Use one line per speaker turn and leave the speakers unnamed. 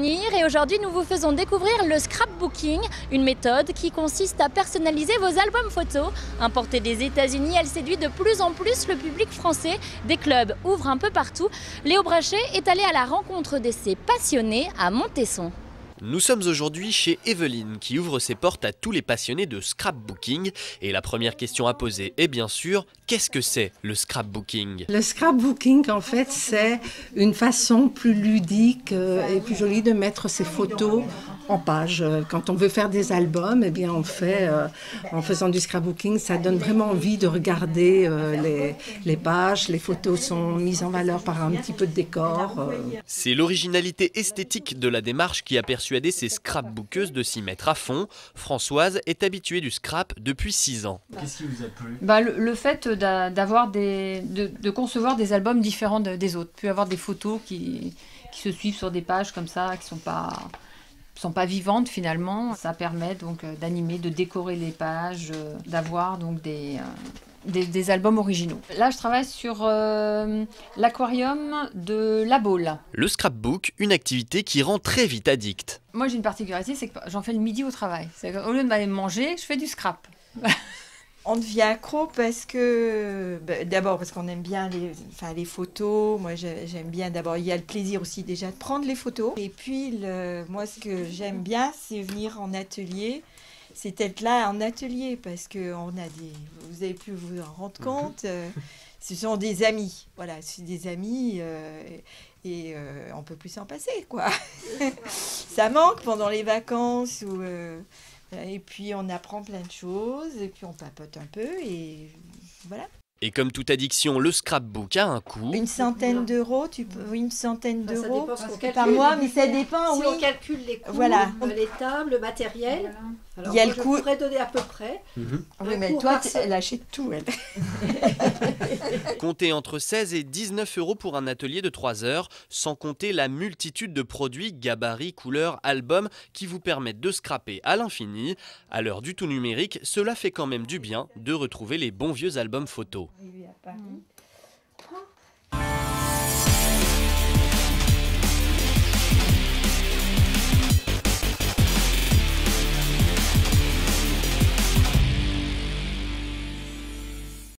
Avenir et aujourd'hui nous vous faisons découvrir le scrapbooking, une méthode qui consiste à personnaliser vos albums photos. Importée des États-Unis, elle séduit de plus en plus le public français. Des clubs ouvrent un peu partout. Léo Brachet est allé à la rencontre de ces passionnés à Montesson.
Nous sommes aujourd'hui chez Evelyne qui ouvre ses portes à tous les passionnés de scrapbooking. Et la première question à poser est bien sûr, qu'est-ce que c'est le scrapbooking?
Le scrapbooking, en fait, c'est une façon plus ludique et plus jolie de mettre ses photos en page. Quand on veut faire des albums, eh bien, on fait, en faisant du scrapbooking, ça donne vraiment envie de regarder les pages. Les photos sont mises en valeur par un petit peu de décor.
C'est l'originalité esthétique de la démarche qui a persuadé ces scrapbookeuses de s'y mettre à fond. Françoise est habituée du scrap depuis 6 ans.
Qu'est-ce qui vous a plu?
Le fait de concevoir des albums différents des autres, puis avoir des photos qui se suivent sur des pages comme ça, qui sont pas vivantes finalement. Ça permet donc d'animer, de décorer les pages, d'avoir donc des albums originaux. Là, je travaille sur l'aquarium de La Baule.
Le scrapbook, une activité qui rend très vite addict.
Moi, j'ai une particularité, c'est que j'en fais le midi au travail. Au lieu de m'aller manger, je fais du scrap.
On devient accro parce que, d'abord parce qu'on aime bien les photos. Moi, j'aime bien, d'abord, il y a le plaisir aussi déjà de prendre les photos. Et puis, moi, ce que j'aime bien, c'est venir en atelier. C'est être là en atelier parce que vous avez pu vous en rendre compte, ce sont des amis. Voilà, c'est des amis et on peut plus s'en passer, quoi. Ça manque pendant les vacances et puis on apprend plein de choses, et puis on papote un peu, et voilà.
Et comme toute addiction, le scrapbook a un coût.
Une centaine d'euros, une centaine d'euros
par
mois, mais ça dépend,
si
oui.
on calcule les coûts,
voilà.
Les tables, le matériel, voilà. Alors,
il y a
moi,
le coût.
Je pourrais donner à peu près.
Oui, mais toi, elle achète tout, elle.
Comptez entre 16 et 19 euros pour un atelier de 3 heures, sans compter la multitude de produits, gabarits, couleurs, albums qui vous permettent de scraper à l'infini. À l'heure du tout numérique, cela fait quand même du bien de retrouver les bons vieux albums photos.